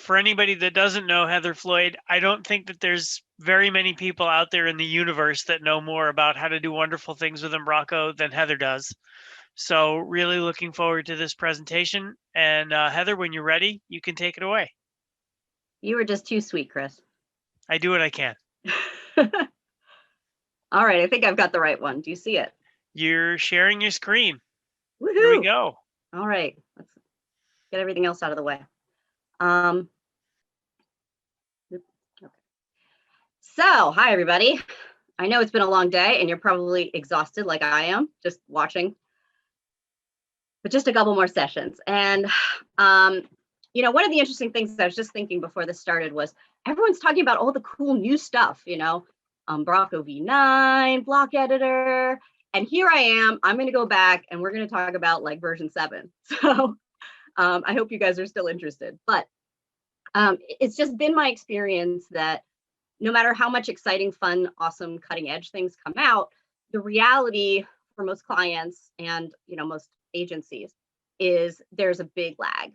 for anybody that doesn't know Heather Floyd, I don't think that there's very many people out there in the universe that know more about how to do wonderful things with Umbraco than Heather does. So really looking forward to this presentation. And Heather, when you're ready, you can take it away. You were just too sweet, Chris. I do what I can. All right, I think I've got the right one. Do you see it? You're sharing your screen. Woohoo! Here we go. All right, let's get everything else out of the way. Okay. So, hi everybody. I know it's been a long day and you're probably exhausted like I am, just watching, but just a couple more sessions. And, you know, one of the interesting things I was just thinking before this started was everyone's talking about all the cool new stuff, you know, Umbraco v9, block editor. And here I am, I'm going to go back and we're going to talk about like version 7. So I hope you guys are still interested. But it's just been my experience that no matter how much exciting, fun, awesome, cutting edge things come out, the reality for most clients and, you know, most agencies is there's a big lag.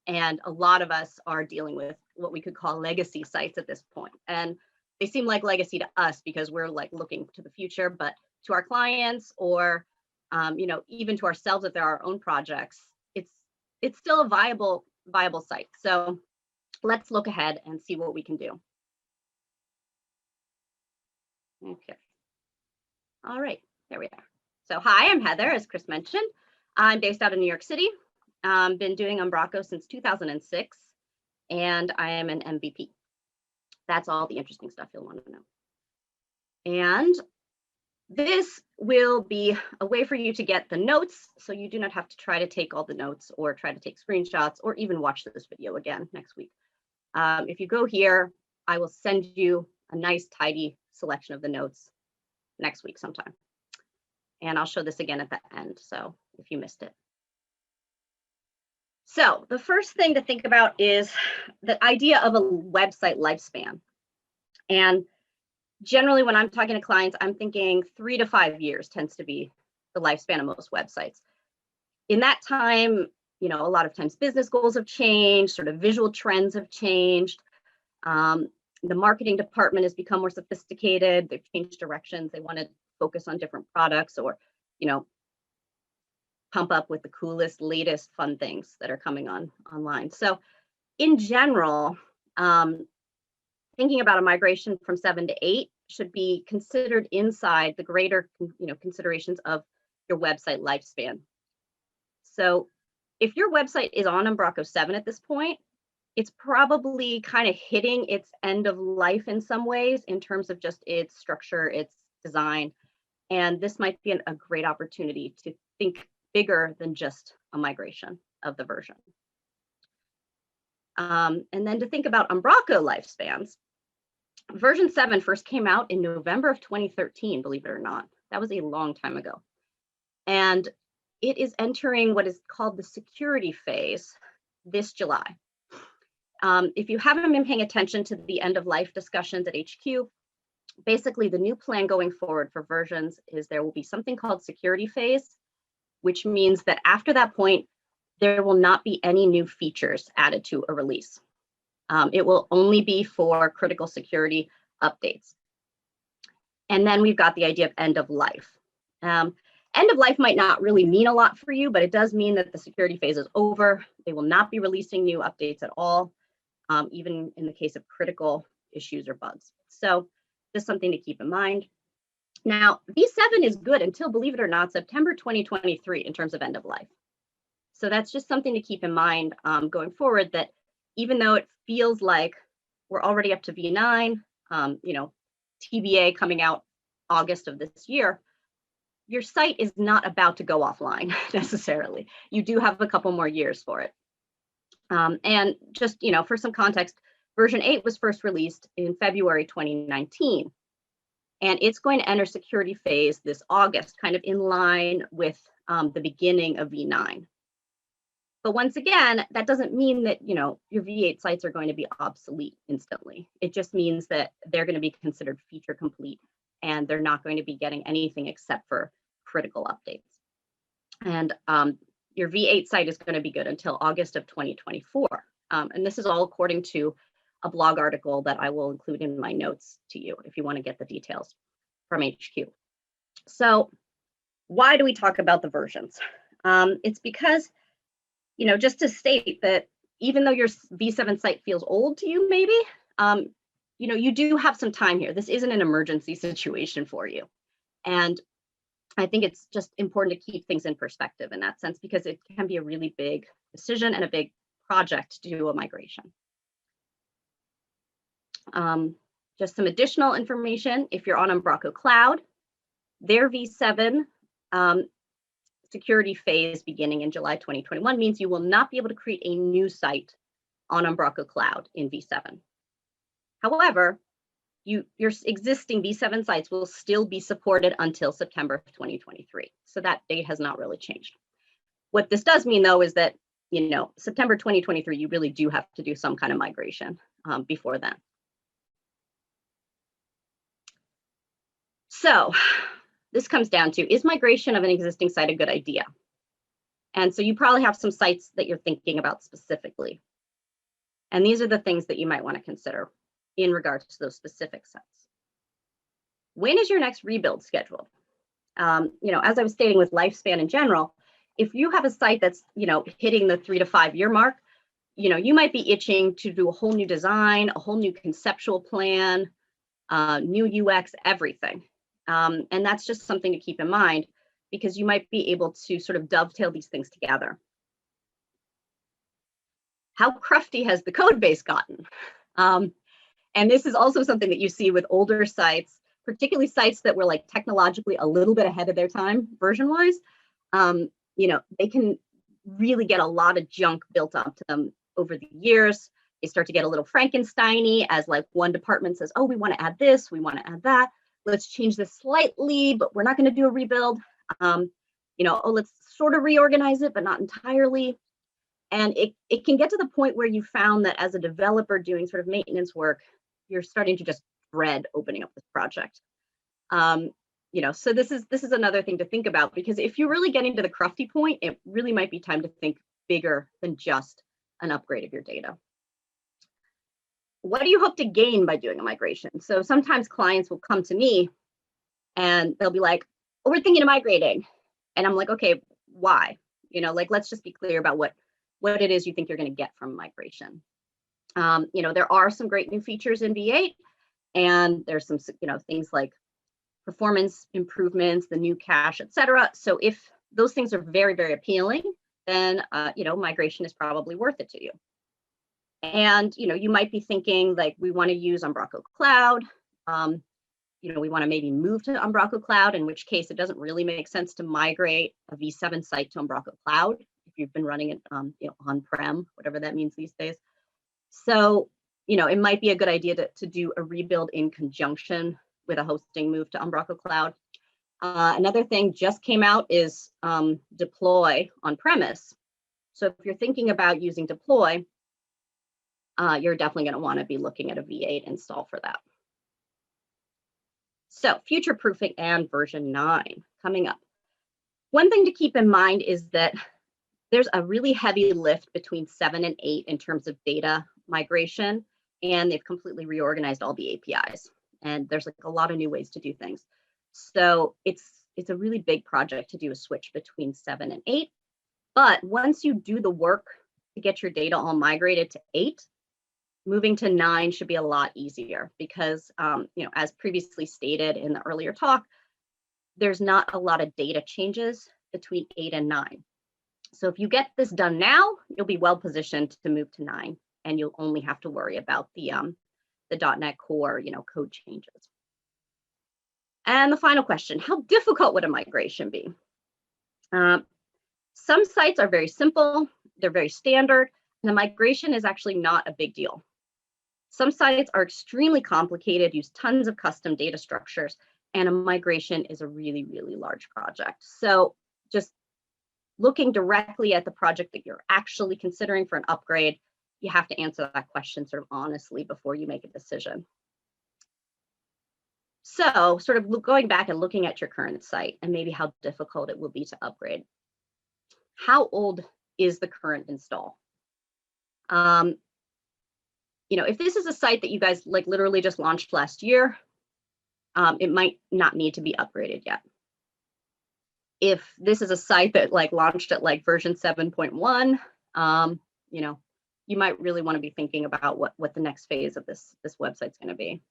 And a lot of us are dealing with what we could call legacy sites at this point. And they seem like legacy to us because we're like looking to the future, but to our clients or, you know, even to ourselves if there are our own projects, it's still a viable site. So let's look ahead and see what we can do. Okay. All right, there we are. So hi, I'm Heather, as Chris mentioned. I'm based out of New York City. Been doing Umbraco since 2006, and I am an MVP. That's all the interesting stuff you'll want to know. And this will be a way for you to get the notes, so you do not have to try to take all the notes or try to take screenshots or even watch this video again next week. If you go here, I will send you a nice tidy selection of the notes next week sometime. And I'll show this again at the end, so if you missed it. So the first thing to think about is the idea of a website lifespan. And generally when I'm talking to clients, I'm thinking 3 to 5 years tends to be the lifespan of most websites. In that time, you know, a lot of times business goals have changed, sort of visual trends have changed. The marketing department has become more sophisticated. They've changed directions. They want to focus on different products or, you know, pump up with the coolest, latest fun things that are coming online. So in general, thinking about a migration from 7 to 8 should be considered inside the greater, you know, considerations of your website lifespan. So if your website is on Umbraco 7 at this point, it's probably kind of hitting its end of life in some ways in terms of just its structure, its design. And this might be a great opportunity to think bigger than just a migration of the version. And then to think about Umbraco lifespans, version 7 first came out in November of 2013, believe it or not. That was a long time ago. And it is entering what is called the security phase this July. If you haven't been paying attention to the end of life discussions at HQ, basically the new plan going forward for versions is there will be something called security phase, which means that after that point, there will not be any new features added to a release. It will only be for critical security updates. And then we've got the idea of end of life. End of life might not really mean a lot for you, but it does mean that the security phase is over. They will not be releasing new updates at all, even in the case of critical issues or bugs. So just something to keep in mind. Now, V7 is good until, believe it or not, September 2023 in terms of end of life. So that's just something to keep in mind going forward, that even though it feels like we're already up to V9, you know, TBA coming out August of this year, your site is not about to go offline necessarily. You do have a couple more years for it. And just, you know, for some context, version 8 was first released in February 2019. And it's going to enter security phase this August, kind of in line with the beginning of V9. But once again, that doesn't mean that, you know, your V8 sites are going to be obsolete instantly. It just means that they're going to be considered feature complete and they're not going to be getting anything except for critical updates. And your V8 site is going to be good until August of 2024. And this is all according to a blog article that I will include in my notes to you if you want to get the details from HQ. So why do we talk about the versions? It's because, just to state that even though your V7 site feels old to you, maybe, you do have some time here. This isn't an emergency situation for you. And I think it's just important to keep things in perspective in that sense, because it can be a really big decision and a big project to do a migration. Just some additional information. If you're on Umbraco Cloud, their V7 security phase beginning in July 2021 means you will not be able to create a new site on Umbraco Cloud in V7. However, your existing V7 sites will still be supported until September of 2023. So that date has not really changed. What this does mean, though, is that, September 2023, you really do have to do some kind of migration before then. So this comes down to, is migration of an existing site a good idea? And so you probably have some sites that you're thinking about specifically. And these are the things that you might want to consider in regards to those specific sites. When is your next rebuild scheduled? As I was stating with lifespan in general, if you have a site that's, hitting the 3 to 5 year mark, you might be itching to do a whole new design, a whole new conceptual plan, new UX, everything. And that's just something to keep in mind, because you might be able to sort of dovetail these things together. How crufty has the code base gotten? And this is also something that you see with older sites, particularly sites that were like technologically a little bit ahead of their time version-wise. They can really get a lot of junk built up to them over the years. They start to get a little Frankenstein-y as like one department says, oh, we want to add this, we want to add that. Let's change this slightly, but we're not going to do a rebuild. Let's sort of reorganize it, but not entirely. And it can get to the point where you found that as a developer doing sort of maintenance work, you're starting to just dread opening up this project. So this is another thing to think about, because if you're really getting to the crufty point, it really might be time to think bigger than just an upgrade of your data. What do you hope to gain by doing a migration? So sometimes clients will come to me and they'll be like, oh, we're thinking of migrating. And I'm like, okay, why? Let's just be clear about what it is you think you're going to get from migration. There are some great new features in V8, and there's some, things like performance improvements, the new cache, etc. So if those things are very, very appealing, then, migration is probably worth it to you. And, you might be thinking like, we want to use Umbraco Cloud. We want to maybe move to Umbraco Cloud, in which case it doesn't really make sense to migrate a V7 site to Umbraco Cloud if you've been running it, on-prem, whatever that means these days. So, it might be a good idea to do a rebuild in conjunction with a hosting move to Umbraco Cloud. Another thing just came out is deploy on premise. So if you're thinking about using deploy, you're definitely going to want to be looking at a V8 install for that. So future proofing and version 9 coming up. One thing to keep in mind is that there's a really heavy lift between 7 and 8 in terms of data migration, and they've completely reorganized all the APIs. And there's like a lot of new ways to do things. So it's a really big project to do a switch between 7 and 8. But once you do the work to get your data all migrated to 8, moving to 9 should be a lot easier, because, as previously stated in the earlier talk, there's not a lot of data changes between 8 and 9. So if you get this done now, you'll be well positioned to move to 9, and you'll only have to worry about the .NET Core, code changes. And the final question: how difficult would a migration be? Some sites are very simple, they're very standard, and the migration is actually not a big deal. Some sites are extremely complicated, use tons of custom data structures, and a migration is a really, really large project. So just looking directly at the project that you're actually considering for an upgrade, you have to answer that question sort of honestly before you make a decision. So sort of going back and looking at your current site and maybe how difficult it will be to upgrade. How old is the current install? If this is a site that you guys like literally just launched last year, it might not need to be upgraded yet. If this is a site that like launched at like version 7.1, you might really want to be thinking about what the next phase of this website's going to be.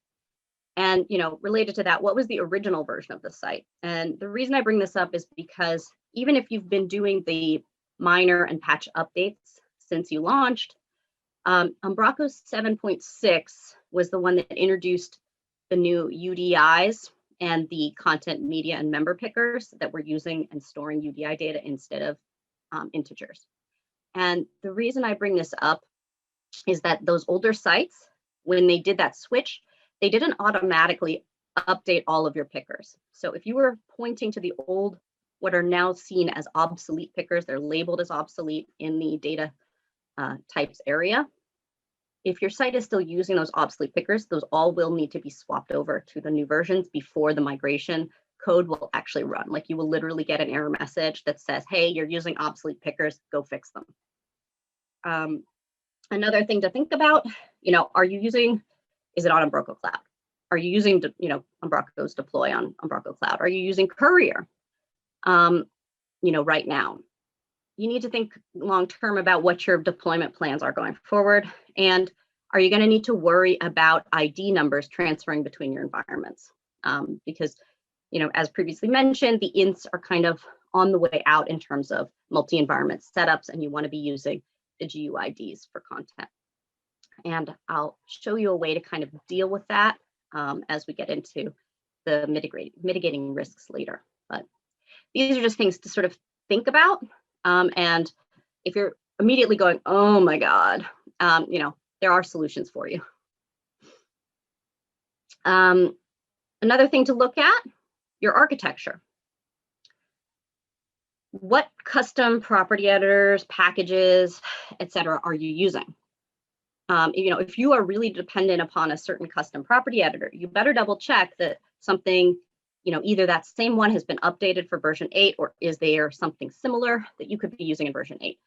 And related to that, what was the original version of the site? And the reason I bring this up is because even if you've been doing the minor and patch updates since you launched, Umbraco 7.6 was the one that introduced the new UDIs and the content, media, and member pickers that we're using and storing UDI data instead of integers. And the reason I bring this up is that those older sites, when they did that switch, they didn't automatically update all of your pickers. So if you were pointing to the old, what are now seen as obsolete pickers, they're labeled as obsolete in the data types area. If your site is still using those obsolete pickers, those all will need to be swapped over to the new versions before the migration code will actually run. Like you will literally get an error message that says, hey, you're using obsolete pickers, go fix them. Another thing to think about, is it on Umbraco Cloud? Are you using, Umbraco's deploy on Umbraco Cloud? Are you using Courier, right now? You need to think long-term about what your deployment plans are going forward. And are you going to need to worry about ID numbers transferring between your environments? Because, as previously mentioned, the ints are kind of on the way out in terms of multi-environment setups, and you want to be using the GUIDs for content. And I'll show you a way to kind of deal with that as we get into the mitigating risks later. But these are just things to sort of think about. And if you're immediately going, oh my God, there are solutions for you. Another thing to look at, your architecture. What custom property editors, packages, etc. are you using? If you are really dependent upon a certain custom property editor, you better double check that something, either that same one has been updated for version 8, or is there something similar that you could be using in version 8?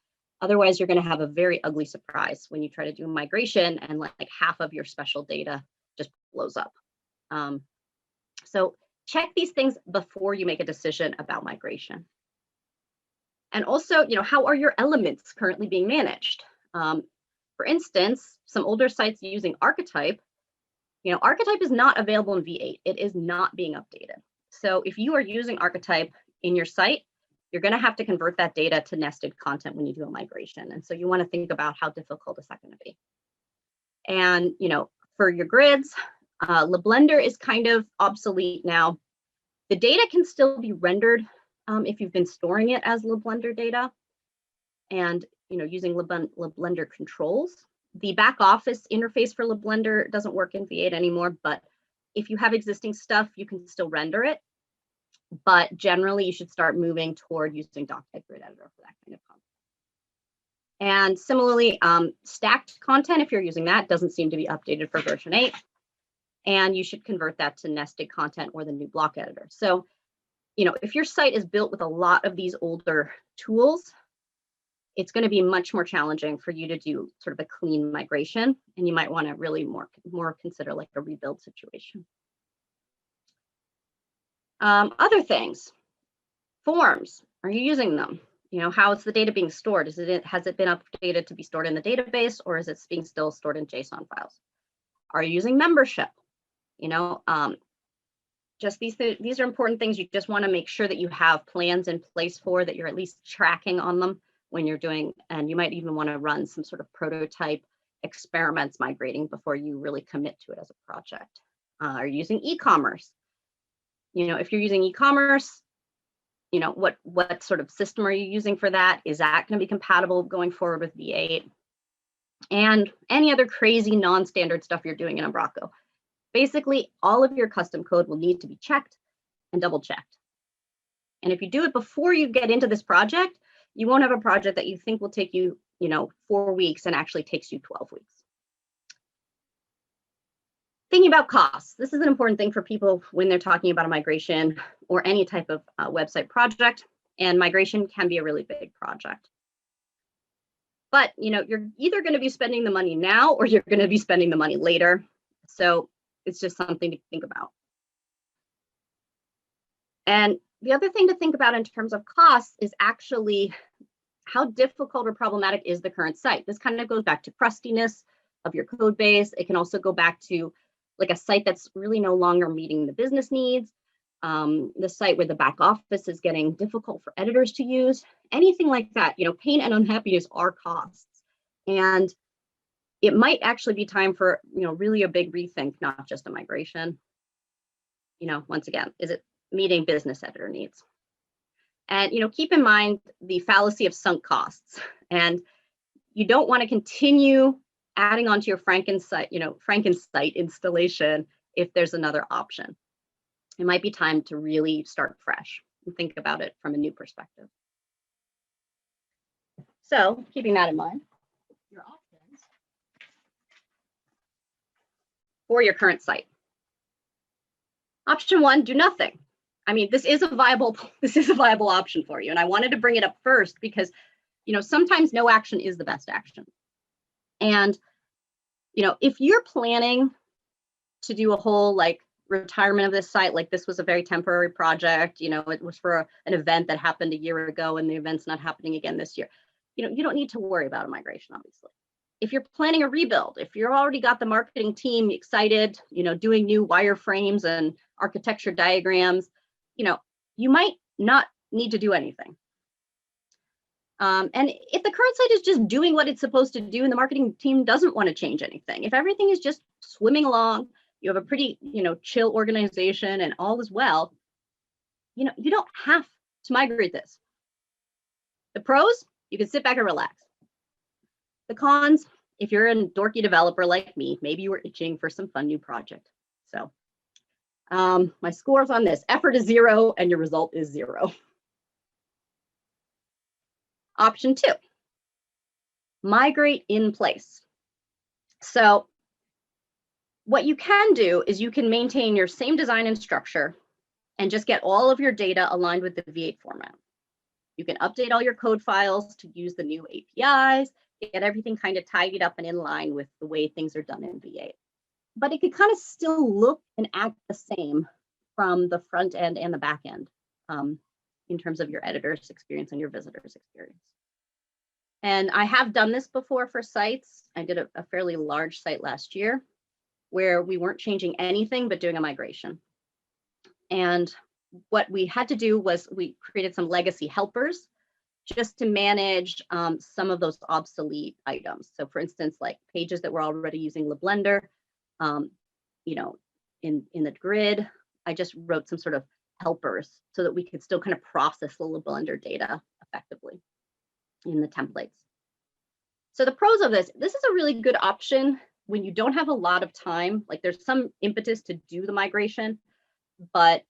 Otherwise, you're going to have a very ugly surprise when you try to do a migration and like half of your special data just blows up. So check these things before you make a decision about migration. And also, how are your elements currently being managed? For instance, some older sites using Archetype, Archetype is not available in V8. It is not being updated. So if you are using Archetype in your site, you're going to have to convert that data to nested content when you do a migration. And so you want to think about how difficult is that going to be. And, for your grids, LeBlender is kind of obsolete now. The data can still be rendered if you've been storing it as LeBlender data and, using LeBlender controls. The back office interface for LeBlender doesn't work in V8 anymore, but if you have existing stuff, you can still render it. But generally, you should start moving toward using Doctype Grid Editor for that kind of content. And similarly, stacked content, if you're using that, doesn't seem to be updated for version 8. And you should convert that to nested content or the new block editor. So, if your site is built with a lot of these older tools, it's going to be much more challenging for you to do sort of a clean migration, and you might want to really more consider like a rebuild situation. Other things, forms, are you using them? How is the data being stored? Has it been updated to be stored in the database, or is it being still stored in JSON files? Are you using membership? Just these are important things you just want to make sure that you have plans in place for, that you're at least tracking on them when you're doing, and you might even want to run some sort of prototype experiments migrating before you really commit to it as a project. Are you using e-commerce? If you're using e-commerce, what sort of system are you using for that? Is that going to be compatible going forward with V8? And any other crazy non-standard stuff you're doing in Umbraco. Basically, all of your custom code will need to be checked and double checked. And if you do it before you get into this project, you won't have a project that you think will take you, 4 weeks and actually takes you 12 weeks. Thinking about costs. This is an important thing for people when they're talking about a migration or any type of website project, and migration can be a really big project. But you're either going to be spending the money now or you're going to be spending the money later. So it's just something to think about. And the other thing to think about in terms of costs is actually how difficult or problematic is the current site. This kind of goes back to crustiness of your code base. It can also go back to like a site that's really no longer meeting the business needs, the site where the back office is getting difficult for editors to use, anything like that. Pain and unhappiness are costs. And it might actually be time for, really a big rethink, not just a migration. Once again, is it meeting business editor needs? And, keep in mind the fallacy of sunk costs. And you don't want to continue adding onto your Frankenstein installation if there's another option. It might be time to really start fresh and think about it from a new perspective. So keeping that in mind, your options for your current site. Option 1, do nothing. I mean, this is a viable option for you. And I wanted to bring it up first because, sometimes no action is the best action. And, if you're planning to do a whole retirement of this site, like this was a very temporary project, it was for an event that happened a year ago and the event's not happening again this year, you don't need to worry about a migration, obviously. If you're planning a rebuild, if you're already got the marketing team excited, doing new wireframes and architecture diagrams, you might not need to do anything. And if the current site is just doing what it's supposed to do and the marketing team doesn't want to change anything, if everything is just swimming along, you have a pretty, chill organization and all is well, you don't have to migrate this. The pros, you can sit back and relax. The cons, if you're a dorky developer like me, maybe you were itching for some fun new project. So my scores on this: effort is 0 and your result is 0. Option 2, migrate in place. So what you can do is you can maintain your same design and structure and just get all of your data aligned with the V8 format. You can update all your code files to use the new APIs, get everything kind of tidied up and in line with the way things are done in V8. But it could kind of still look and act the same from the front end and the back end in terms of your editor's experience and your visitor's experience. And I have done this before for sites. I did a fairly large site last year where we weren't changing anything but doing a migration. And what we had to do was we created some legacy helpers just to manage some of those obsolete items. So for instance, like pages that were already using LeBlender, in the grid, I just wrote some sort of helpers so that we could still kind of process the LeBlender data effectively in the templates. So the pros of this is a really good option when you don't have a lot of time. Like there's some impetus to do the migration, but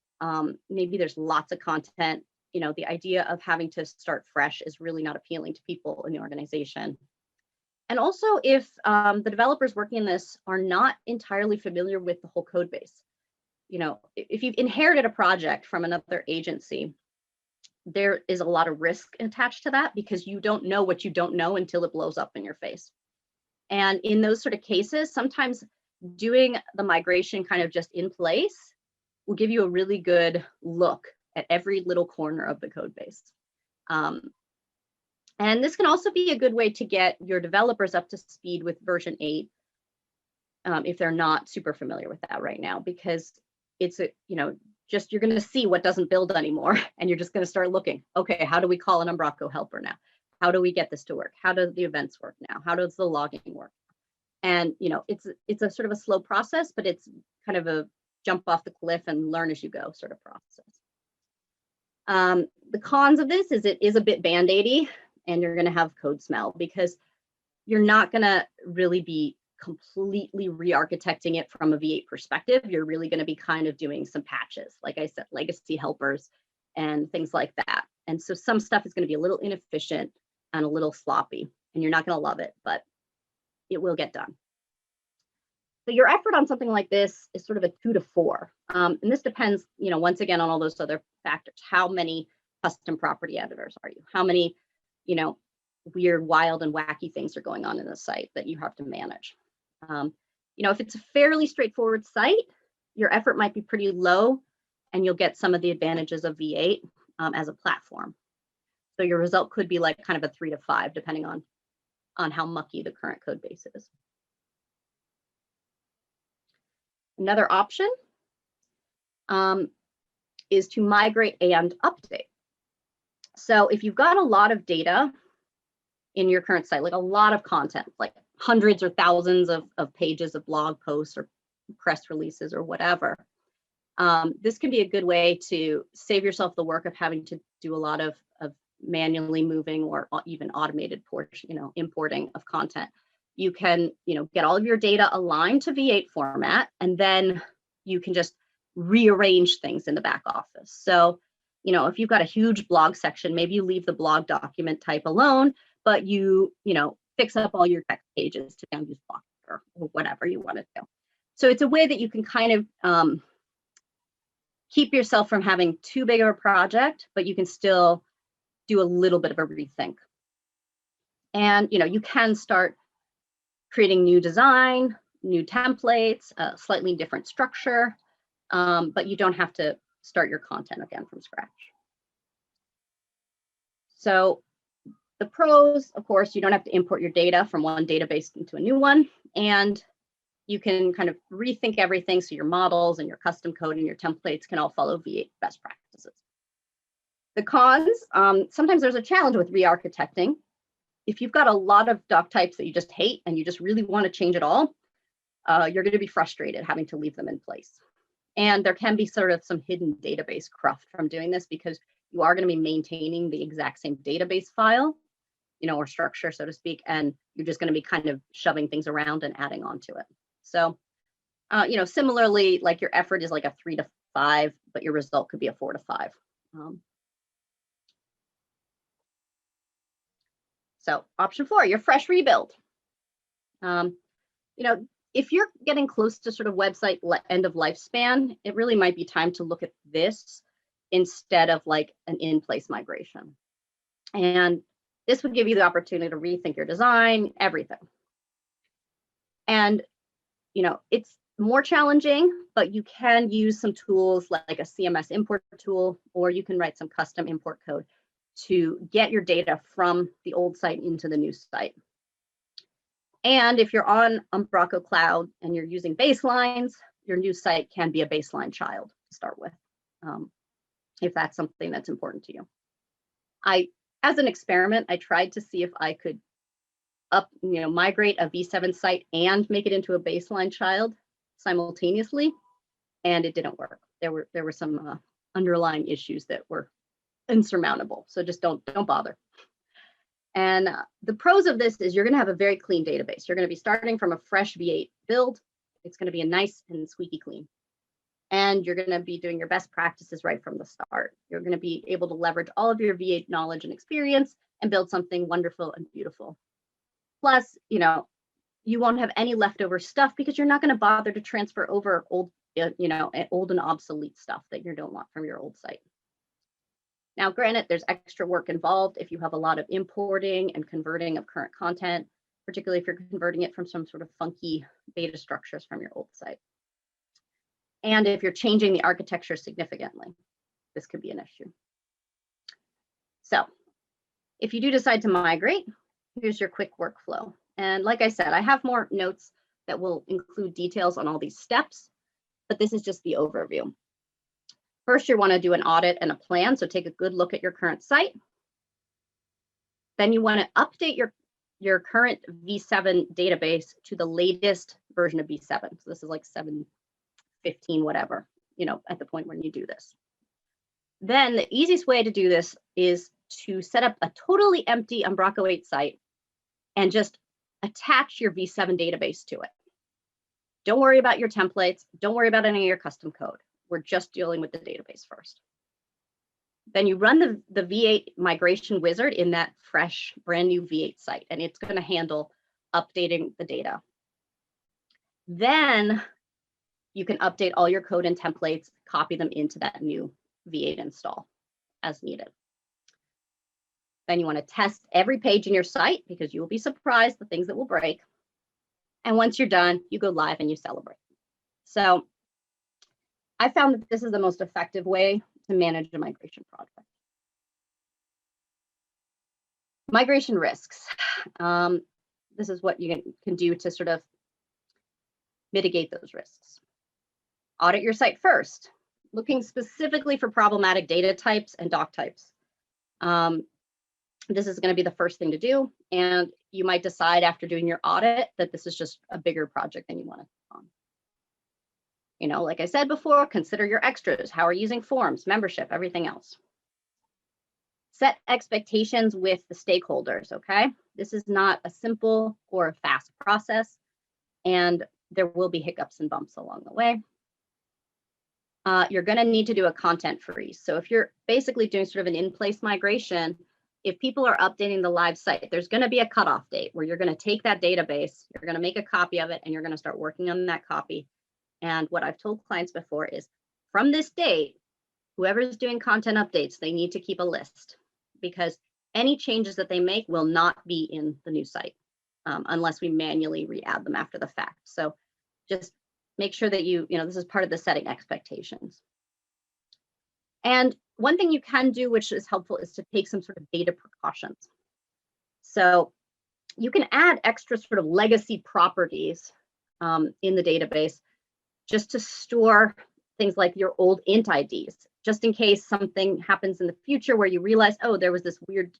maybe there's lots of content. The idea of having to start fresh is really not appealing to people in the organization. And also if the developers working in this are not entirely familiar with the whole code base. If you've inherited a project from another agency, there is a lot of risk attached to that because you don't know what you don't know until it blows up in your face. And in those sort of cases, sometimes doing the migration kind of just in place will give you a really good look at every little corner of the code base. And this can also be a good way to get your developers up to speed with version 8 if they're not super familiar with that right now, because it's you're going to see what doesn't build anymore, and you're just going to start looking. Okay, how do we call an Umbraco helper now? How do we get this to work? How do the events work now? How does the logging work? And it's a sort of a slow process, but it's kind of a jump off the cliff and learn as you go sort of process. The cons of this is it is a bit band-aidy, and you're going to have code smell because you're not going to really be completely re-architecting it from a V8 perspective. You're really going to be kind of doing some patches, like I said, legacy helpers and things like that. And so some stuff is going to be a little inefficient and a little sloppy, and you're not going to love it, but it will get done. So your effort on something like this is sort of a 2 to 4. And this depends, once again, on all those other factors. How many custom property editors are you? How many, weird, wild, and wacky things are going on in the site that you have to manage. If it's a fairly straightforward site, your effort might be pretty low, and you'll get some of the advantages of V8 as a platform. So your result could be like kind of a 3 to 5, depending on how mucky the current code base is. Another option is to migrate and update. So if you've got a lot of data in your current site, like a lot of content, like hundreds or thousands of pages of blog posts or press releases or whatever, this can be a good way to save yourself the work of having to do a lot of manually moving or even automated importing of content. You can, get all of your data aligned to V8 format, and then you can just rearrange things in the back office. So, if you've got a huge blog section, maybe you leave the blog document type alone, but you fix up all your text pages to use block or whatever you want to do. So it's a way that you can kind of keep yourself from having too big of a project, but you can still do a little bit of a rethink. And you can start creating new design, new templates, a slightly different structure, but you don't have to start your content again from scratch. So the pros, of course, you don't have to import your data from one database into a new one, and you can kind of rethink everything, so your models and your custom code and your templates can all follow V8 best practices. The cons, sometimes there's a challenge with re-architecting. If you've got a lot of doc types that you just hate and you just really want to change it all, you're going to be frustrated having to leave them in place. And there can be sort of some hidden database cruft from doing this, because you are going to be maintaining the exact same database file, or structure, so to speak, and you're just going to be kind of shoving things around and adding on to it. So, similarly, like your effort is like a 3 to 5, but your result could be a 4 to 5. So option 4, your fresh rebuild. If you're getting close to sort of website end of lifespan, it really might be time to look at this instead of like an in-place migration. And this would give you the opportunity to rethink your design, everything. And, it's more challenging, but you can use some tools like a CMS import tool, or you can write some custom import code to get your data from the old site into the new site. And if you're on Umbraco Cloud and you're using baselines, your new site can be a baseline child to start with, if that's something that's important to you. As an experiment, I tried to see if I could migrate a V7 site and make it into a baseline child simultaneously, and it didn't work. There were some underlying issues that were insurmountable. So just don't bother. And the pros of this is you're going to have a very clean database. You're going to be starting from a fresh V8 build. It's going to be a nice and squeaky clean. And you're going to be doing your best practices right from the start. You're going to be able to leverage all of your V8 knowledge and experience and build something wonderful and beautiful. Plus, you won't have any leftover stuff because you're not going to bother to transfer over old and obsolete stuff that you don't want from your old site. Now, granted, there's extra work involved if you have a lot of importing and converting of current content, particularly if you're converting it from some sort of funky data structures from your old site. And if you're changing the architecture significantly, this could be an issue. So if you do decide to migrate, here's your quick workflow. And like I said, I have more notes that will include details on all these steps, but this is just the overview. First, you want to do an audit and a plan. So take a good look at your current site. Then you want to update your current V7 database to the latest version of V7. So this is like 7.15, whatever, at the point when you do this. Then the easiest way to do this is to set up a totally empty Umbraco 8 site and just attach your V7 database to it. Don't worry about your templates. Don't worry about any of your custom code. We're just dealing with the database first. Then you run the V8 migration wizard in that fresh, brand new V8 site, and it's going to handle updating the data. Then you can update all your code and templates, copy them into that new V8 install as needed. Then you want to test every page in your site because you will be surprised the things that will break. And once you're done, you go live and you celebrate. So I found that this is the most effective way to manage a migration project. Migration risks. This is what you can do to sort of mitigate those risks. Audit your site first, looking specifically for problematic data types and doc types. This is going to be the first thing to do, and you might decide after doing your audit that this is just a bigger project than you want to take on. You know, like I said before, consider your extras, how are you using forms, membership, everything else. Set expectations with the stakeholders, okay? This is not a simple or a fast process, and there will be hiccups and bumps along the way. You're going to need to do a content freeze. So if you're basically doing sort of an in-place migration, if people are updating the live site, there's going to be a cutoff date where you're going to take that database, you're going to make a copy of it, and you're going to start working on that copy. And what I've told clients before is from this date, whoever's doing content updates, they need to keep a list, because any changes that they make will not be in the new site unless we manually re-add them after the fact. So just make sure that this is part of the setting expectations. And one thing you can do, which is helpful, is to take some sort of data precautions. So you can add extra sort of legacy properties in the database just to store things like your old int IDs, just in case something happens in the future where you realize, oh, there was this weird,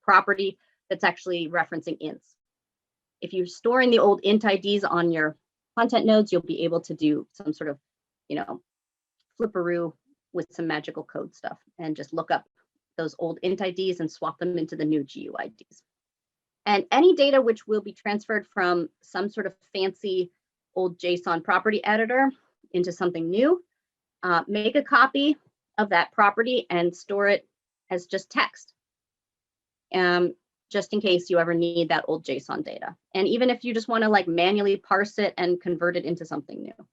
property that's actually referencing ints. If you're storing the old int IDs on your content nodes, you'll be able to do some sort of, flipperoo with some magical code stuff and just look up those old int IDs and swap them into the new GUIDs. And any data which will be transferred from some sort of fancy old JSON property editor into something new, make a copy of that property and store it as just text, just in case you ever need that old JSON data. And even if you just want to like manually parse it and convert it into something new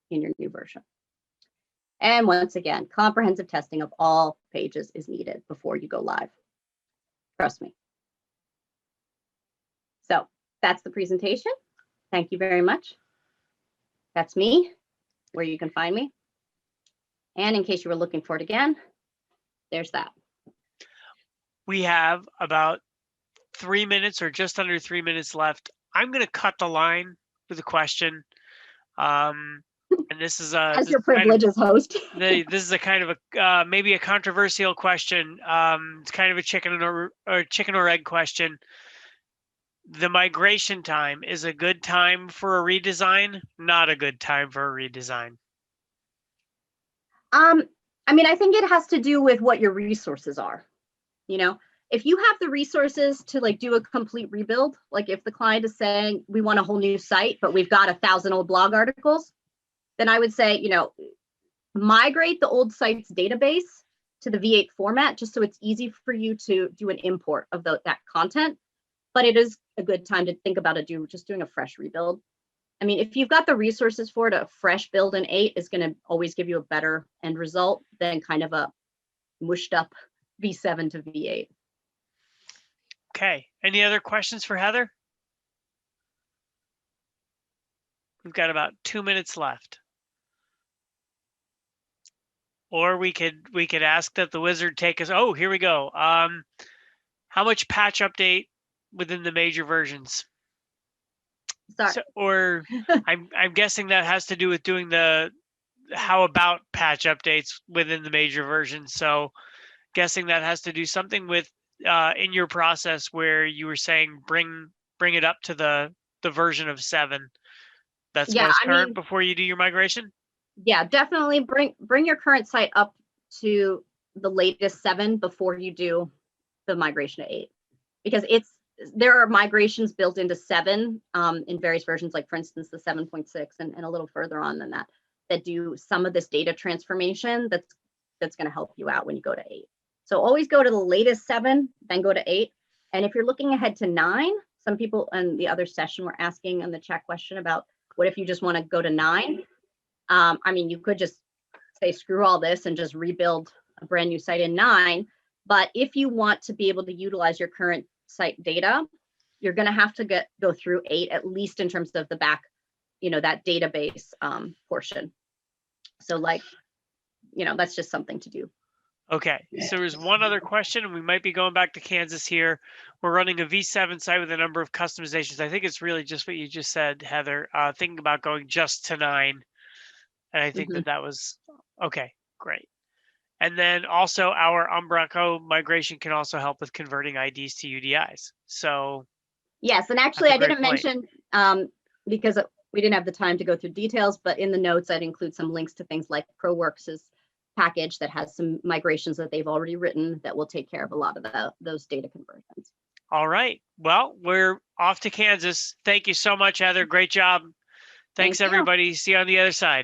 in your new version. And once again, comprehensive testing of all pages is needed before you go live. Trust me. So that's the presentation. Thank you very much. That's me, where you can find me. And in case you were looking for it again, there's that. We have about 3 minutes or just under 3 minutes left. I'm going to cut the line with a question. And this is as your privilege as host. This is a kind of a maybe a controversial question. It's kind of a chicken or egg question. The migration time is a good time for a redesign, not a good time for a redesign. I think it has to do with what your resources are. If you have the resources to like do a complete rebuild, like if the client is saying we want a whole new site, but we've got 1,000 old blog articles, then I would say, migrate the old site's database to the V8 format, just so it's easy for you to do an import of that content. But it is a good time to think about just doing a fresh rebuild. I mean, if you've got the resources for it, a fresh build in 8 is going to always give you a better end result than kind of a mushed up V7 to V8. Okay. Any other questions for Heather? We've got about 2 minutes left. Or we could ask that the wizard take us. Oh, here we go. How much patch update within the major versions? Sorry. Or I'm guessing that has to do with doing the how about patch updates within the major versions. So guessing that has to do something with in your process where you were saying bring it up to the version of 7 that's most current before you do your migration. Yeah, definitely bring your current site up to the latest 7 before you do the migration to 8, because there are migrations built into 7 in various versions, like for instance the 7.6 and a little further on than that do some of this data transformation that's going to help you out when you go to 8. So always go to the latest 7, then go to 8. And if you're looking ahead to 9, some people in the other session were asking in the chat question about what if you just want to go to 9. You could just say screw all this and just rebuild a brand new site in 9. But if you want to be able to utilize your current site data, you're going to have to go through 8, at least in terms of the back, that database portion. So like, that's just something to do. Okay, so there's one other question, and we might be going back to Kansas here. We're running a V7 site with a number of customizations. I think it's really just what you just said, Heather, thinking about going just to 9. And I think that was, okay, great. And then also our Umbraco migration can also help with converting IDs to UDIs. So yes, and actually I didn't mention, because we didn't have the time to go through details, but in the notes I'd include some links to things like ProWorks' package that has some migrations that they've already written that will take care of a lot of those data conversions. All right. Well, we're off to Kansas. Thank you so much, Heather. Great job. Thanks, everybody. See you on the other side.